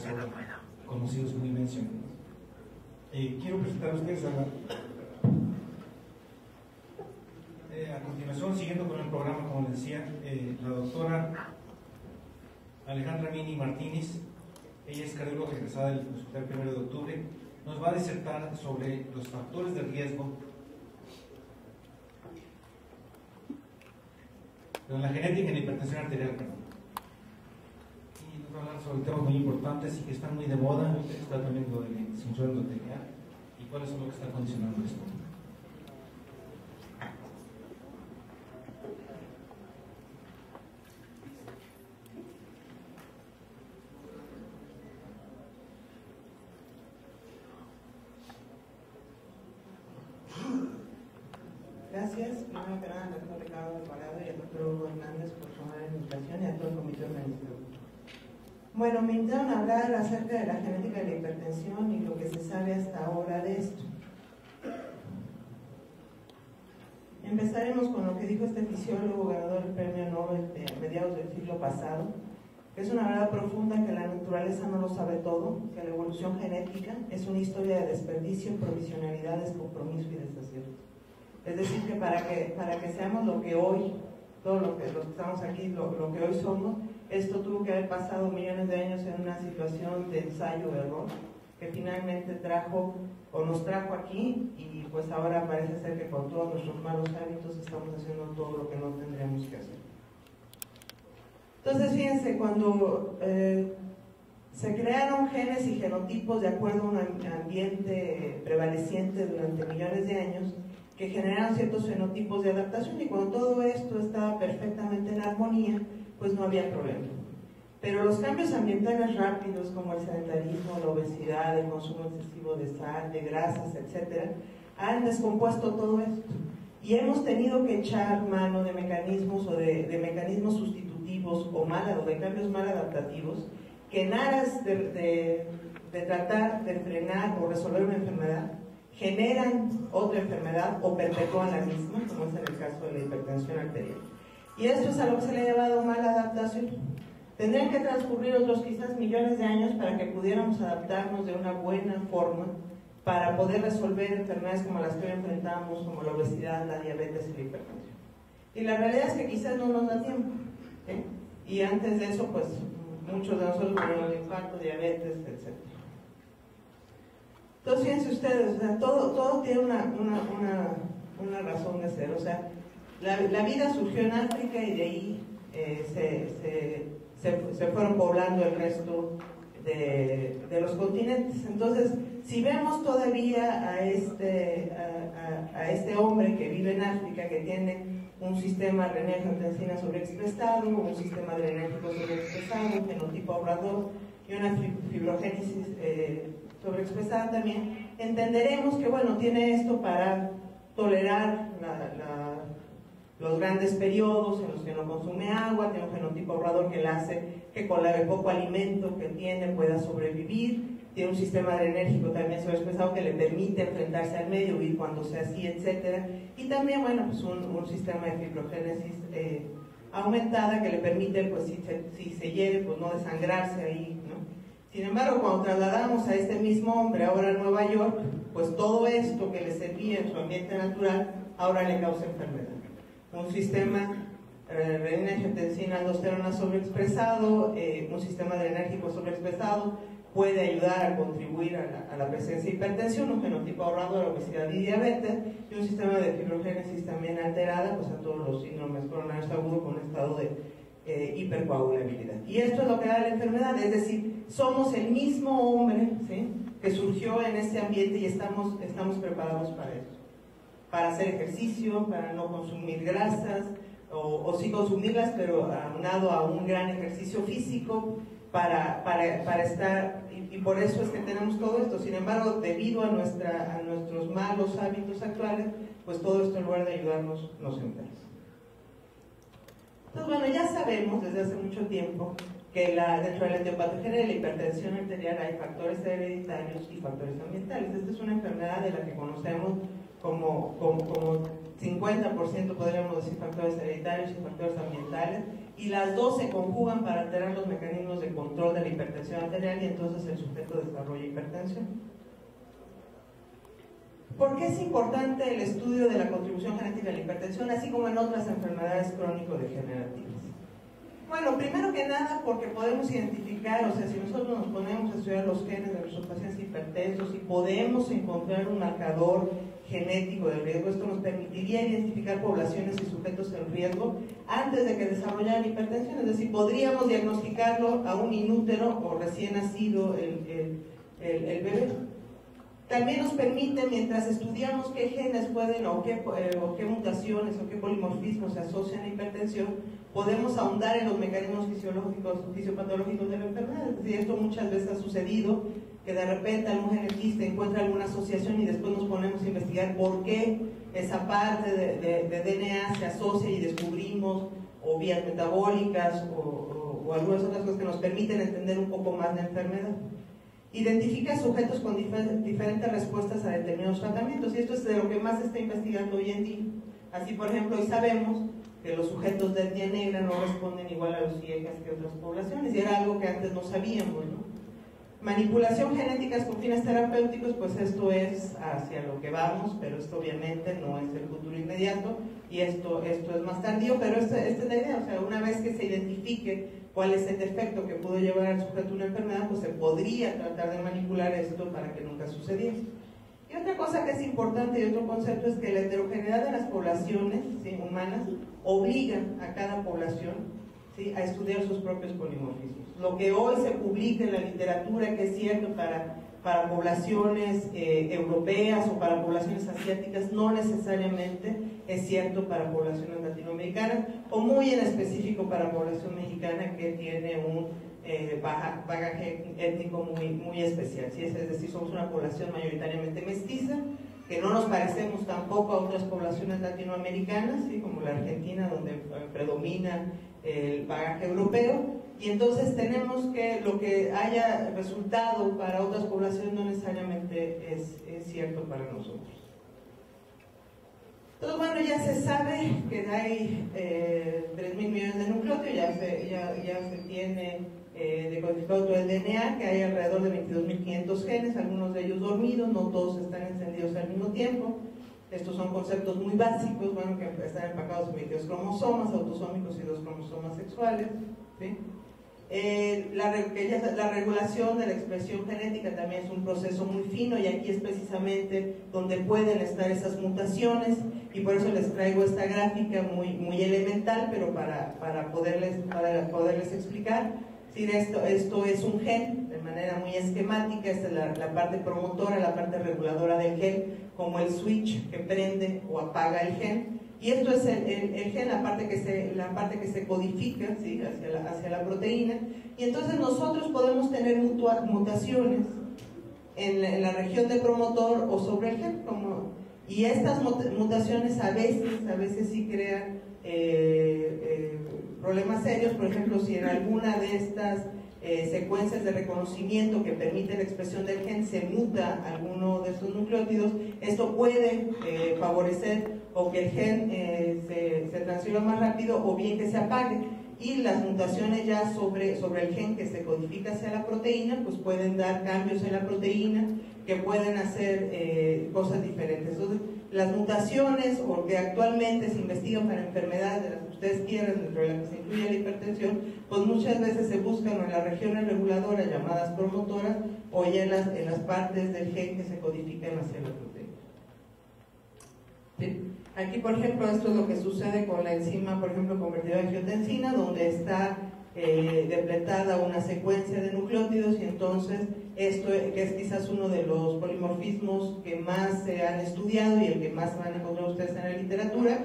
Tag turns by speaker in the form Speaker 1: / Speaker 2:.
Speaker 1: ya son conocidos como mencionados. Quiero presentar a ustedes a continuación, siguiendo con el programa, como les decía, la doctora Alejandra Mini Martínez. Ella es cardióloga egresada del Hospital 1 de Octubre. Nos va a disertar sobre los factores de riesgo de la genética en la hipertensión arterial. Y nos va a hablar sobre temas muy importantes y que están muy de moda. Está también lo de la disfunción endotelial y cuáles son lo que está condicionando esto.
Speaker 2: Gracias, primero que nada al doctor Ricardo Alvarado y al doctor Hugo Hernández por tomar la invitación y a todo el comité organizador. Bueno, me invitaron a hablar acerca de la genética de la hipertensión y lo que se sabe hasta ahora de esto. Empezaremos con lo que dijo este fisiólogo ganador del premio Nobel de mediados del siglo pasado, que es una verdad profunda, que la naturaleza no lo sabe todo, que la evolución genética es una historia de desperdicio, provisionalidad, descompromiso y desacierto. Es decir, que para que seamos lo que hoy, todos los que estamos aquí, lo que hoy somos, esto tuvo que haber pasado millones de años en una situación de ensayo-error, que finalmente nos trajo aquí, y pues ahora parece ser que con todos nuestros malos hábitos estamos haciendo todo lo que no tendríamos que hacer. Entonces, fíjense, cuando se crearon genes y genotipos de acuerdo a un ambiente prevaleciente durante millones de años, que generaron ciertos fenotipos de adaptación, y cuando todo esto estaba perfectamente en armonía, pues no había problema. Pero los cambios ambientales rápidos, como el sedentarismo, la obesidad, el consumo excesivo de sal, de grasas, etcétera, han descompuesto todo esto. Y hemos tenido que echar mano de mecanismos o de mecanismos sustitutivos o de cambios mal adaptativos, que en aras de tratar de frenar o resolver una enfermedad, generan otra enfermedad o perpetúan la misma, como es en el caso de la hipertensión arterial. Y esto es a lo que se le ha llamado mala adaptación. Tendrían que transcurrir otros quizás millones de años para que pudiéramos adaptarnos de una buena forma para poder resolver enfermedades como las que hoy enfrentamos, como la obesidad, la diabetes y la hipertensión. Y la realidad es que quizás no nos da tiempo, ¿eh? Y antes de eso, pues muchos de nosotros murieron de infarto, diabetes, etc. Entonces, fíjense ustedes, o sea, todo tiene una razón de ser. O sea, la vida surgió en África y de ahí se fueron poblando el resto de los continentes. Entonces, si vemos todavía a este hombre que vive en África, que tiene un sistema adrenal-angiotensina sobreexpresado, un sistema adrenérgico sobreexpresado, un fenotipo ahorrador y una fibrogénesis sobreexpresada también, entenderemos que, bueno, tiene esto para tolerar los grandes periodos en los que no consume agua, tiene un fenotipo ahorrador que le hace que con el poco alimento que tiene pueda sobrevivir, tiene un sistema adrenérgico también sobreexpresado que le permite enfrentarse al medio, huir cuando sea así, etc. Y también, bueno, pues un sistema de fibrogénesis aumentada que le permite, pues si se hiere, pues no desangrarse ahí, ¿no? Sin embargo, cuando trasladamos a este mismo hombre ahora a Nueva York, pues todo esto que le servía en su ambiente natural, ahora le causa enfermedad. Un sistema renina-angiotensina aldosterona sobreexpresado, un sistema adrenérgico sobreexpresado, puede ayudar a contribuir a la presencia de hipertensión, un fenotipo ahorrador, obesidad y diabetes, y un sistema de fibrogénesis también alterada, pues a todos los síndromes coronarios agudos con un estado de hipercoagulabilidad. Y esto es lo que da la enfermedad, es decir, somos el mismo hombre, ¿sí?, que surgió en este ambiente y estamos preparados para eso, para hacer ejercicio, para no consumir grasas, o sí consumirlas, pero aunado a un gran ejercicio físico, para estar, y por eso es que tenemos todo esto. Sin embargo, debido a nuestros malos hábitos actuales, pues todo esto en lugar de ayudarnos nos enferma. Entonces, bueno, ya sabemos desde hace mucho tiempo que dentro de la etiopatogenia de la hipertensión arterial hay factores hereditarios y factores ambientales. Esta es una enfermedad de la que conocemos como 50% podríamos decir factores hereditarios y factores ambientales, y las dos se conjugan para alterar los mecanismos de control de la hipertensión arterial y entonces el sujeto desarrolla hipertensión. ¿Por qué es importante el estudio de la contribución genética a la hipertensión, así como en otras enfermedades crónico-degenerativas? Bueno, primero que nada porque podemos identificar, o sea, si nosotros nos ponemos a estudiar los genes de nuestros pacientes hipertensos y podemos encontrar un marcador genético del riesgo, esto nos permitiría identificar poblaciones y sujetos en riesgo antes de que desarrollaran hipertensión, es decir, podríamos diagnosticarlo a un inútero o recién nacido el bebé. También nos permite, mientras estudiamos qué genes pueden o qué mutaciones o qué polimorfismos se asocian a hipertensión, podemos ahondar en los mecanismos fisiológicos, fisiopatológicos de la enfermedad. Es decir, esto muchas veces ha sucedido, que de repente algún genetista encuentra alguna asociación y después nos ponemos a investigar por qué esa parte de DNA se asocia y descubrimos o vías metabólicas o algunas otras cosas que nos permiten entender un poco más la enfermedad. Identifica sujetos con diferentes respuestas a determinados tratamientos, y esto es de lo que más se está investigando hoy en día. Así, por ejemplo, hoy sabemos que los sujetos de etnia negra no responden igual a los IECAS que otras poblaciones, y era algo que antes no sabíamos, ¿no? Manipulación genética con fines terapéuticos, pues esto es hacia lo que vamos, pero esto obviamente no es el futuro inmediato, y esto es más tardío, pero esta es la idea. O sea, una vez que se identifique cuál es el defecto que pudo llevar al sujeto a una enfermedad, pues se podría tratar de manipular esto para que nunca sucediese. Y otra cosa que es importante y otro concepto es que la heterogeneidad de las poblaciones, ¿sí?, humanas obliga a cada población, ¿sí?, a estudiar sus propios polimorfismos. Lo que hoy se publica en la literatura, que es cierto para poblaciones europeas o para poblaciones asiáticas, no necesariamente es cierto para poblaciones latinoamericanas, o muy en específico para población mexicana que tiene un bagaje étnico muy especial, ¿sí? Es decir, somos una población mayoritariamente mestiza, que no nos parecemos tampoco a otras poblaciones latinoamericanas, ¿sí?, como la Argentina, donde predomina el bagaje europeo, y entonces tenemos que lo que haya resultado para otras poblaciones no necesariamente es cierto para nosotros. Entonces, bueno, ya se sabe que hay 3.000 millones de nucleótidos, ya se tiene decodificado todo el DNA, que hay alrededor de 22.500 genes, algunos de ellos dormidos, no todos están encendidos al mismo tiempo. Estos son conceptos muy básicos, bueno, que están empacados en 22 cromosomas autosómicos y 2 cromosomas sexuales, ¿sí? La regulación de la expresión genética también es un proceso muy fino, y aquí es precisamente donde pueden estar esas mutaciones, y por eso les traigo esta gráfica muy elemental, pero para poderles explicar. Sí, esto es un gen de manera muy esquemática. Esta es la parte promotora, la parte reguladora del gen, como el switch que prende o apaga el gen. Y esto es el gen, la parte que se codifica, ¿sí?, hacia la proteína. Y entonces nosotros podemos tener mutaciones en la región de promotor o sobre el gen. Y estas mutaciones a veces sí crean problemas serios. Por ejemplo, si en alguna de estas secuencias de reconocimiento que permite la expresión del gen se muta alguno de estos nucleótidos, esto puede favorecer o que el gen se transfiera más rápido, o bien que se apague, y las mutaciones ya sobre el gen que se codifica hacia la proteína, pues pueden dar cambios en la proteína que pueden hacer cosas diferentes. Entonces, las mutaciones o que actualmente se investigan para enfermedades de las que ustedes quieran, dentro de las que se incluye la hipertensión, pues muchas veces se buscan en las regiones reguladoras llamadas promotoras, o ya en las partes del gen que se codifican hacia la proteína. ¿Sí? Aquí, por ejemplo, esto es lo que sucede con la enzima, por ejemplo, convertida a angiotensina, donde está depletada una secuencia de nucleótidos, y entonces esto que es quizás uno de los polimorfismos que más se han estudiado y el que más van a encontrar ustedes en la literatura,